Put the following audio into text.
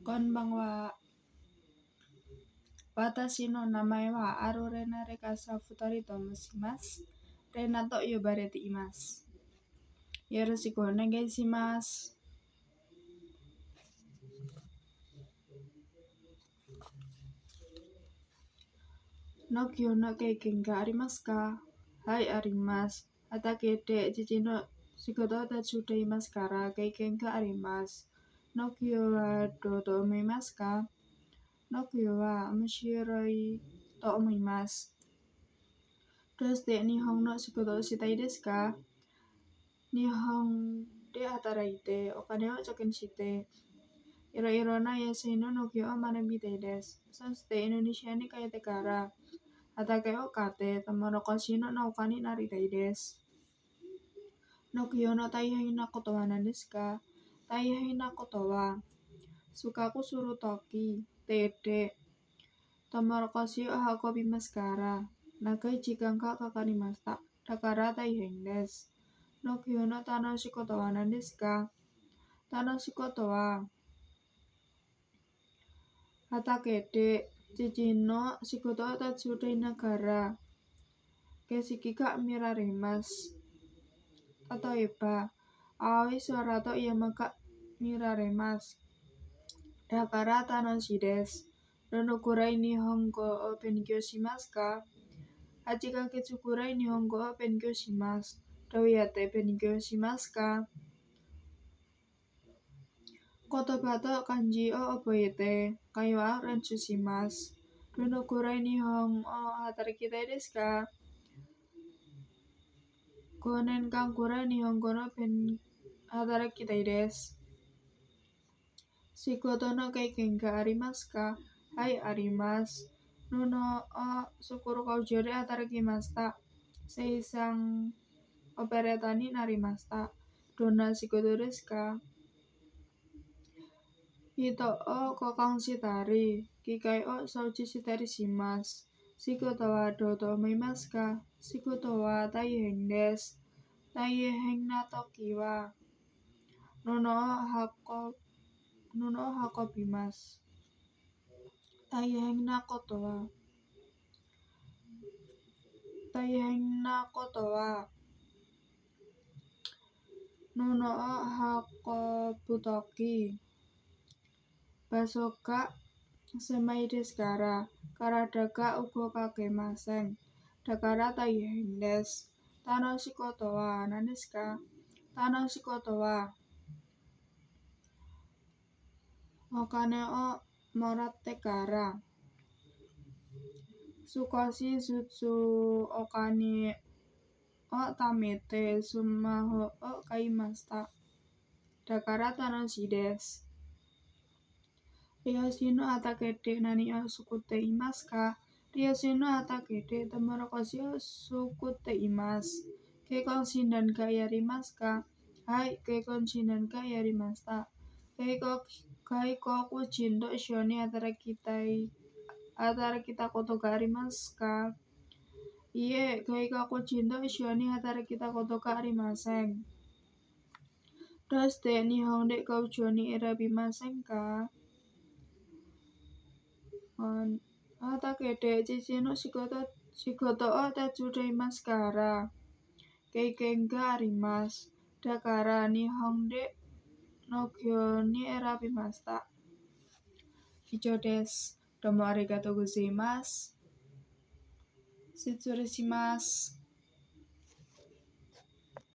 Konbang wa. Watashi no namae wa Arorena Rekasa Futari to Mushimasu. Rena to yobarete imasu. Yoroshiku onegai shimasu. Nokyo no keiken ga arimasu ka? Hai, arimasu. Hatake de jiji no shigoto tatsu de imasu kara keiken ga arimasu. Nokyo wa do to omoimasu ka? Nokyo wa omoshiroi to omoimasu. Doshite Nihon no shigoto o shitai desu ka? Nihon de hataraite okane o choken shite iro-iro na yasui no nokyo o manabitei desu. Soshite Indonesia ni kaete kara hatake o kate tomorokoshi no nauka ni naritai desu. Nokyo no taihai na koto wa nan desu ka? Taihai na koto wa sukaku suru toki, tede, tomorokoshi o hakobimasu kara nagai jikan ga kakarimashita. Dakara taihai desu. Nokyo no tanoshi koto wa nan desu ka? Tanoshi koto wa hatake de jiji no shigoto o tatsu de inagara keshiki ga miraremasu. Tatoeba, aoi sora to iyama ga miraremasu. Dakara tanoshi desu. Dono kurai Nihongo o benkyou shimasu ka? 8ヶ月 kurai Nihongo o benkyou shimasu. Douyate benkyou shimasu ka? Kotoba to kanji o oboete kai wa renshu shimasu. Dono kurai Nihon o hatarakitai desu ka? 5年間 kurai Nihongo no hatarakitai desu. Shigoto no keiken ga arimasu ka? Hai, arimasu. Nuno o Sukuru Koujo de hatarakimashita. Seisang opereta ni narimashita. Dona shigoto desu ka? Hito o kokon shitari, kikai o shouji shitari shimasu. Shigoto wa do to omoimasu ka? Shigoto wa taihei desu. Taihei na toki wa nono o hakobimasu. Taihei na koto wa nono o hakobutoki. Baso ga semai desu kara karada ga ugokagemasen. Dakara taihei desu. Tanoshi koto wa nan desu ka? Tanoshi koto wa okane o moratte kara sukoshi jutsu okane o tamete sumaho o kaimashita. Dakara tanoshi desu. Ryoshi no hatake de nani o sukute imasu ka? Ryoshi no hatake de tomorokoshi o sukute imasu. Keikon shindan ga yarimasu ka? Hai, keikon shindan ga yarimashita. Keikoku jindo shou ni hatarakita koto ga arimasu ka? Iie, keikoku jindo shou ni hatarakita koto ga arimasen. Doshite Nihon de koujo ni erabimasen ka? Hatake de jiji no shigoto o tatsu de imasu kara keiken ga arimasu. Dakara Nihon de Nokyo ni erabimashita. Ijo desu. Domo arigatou gozaimasu. Shitsuru shimasu.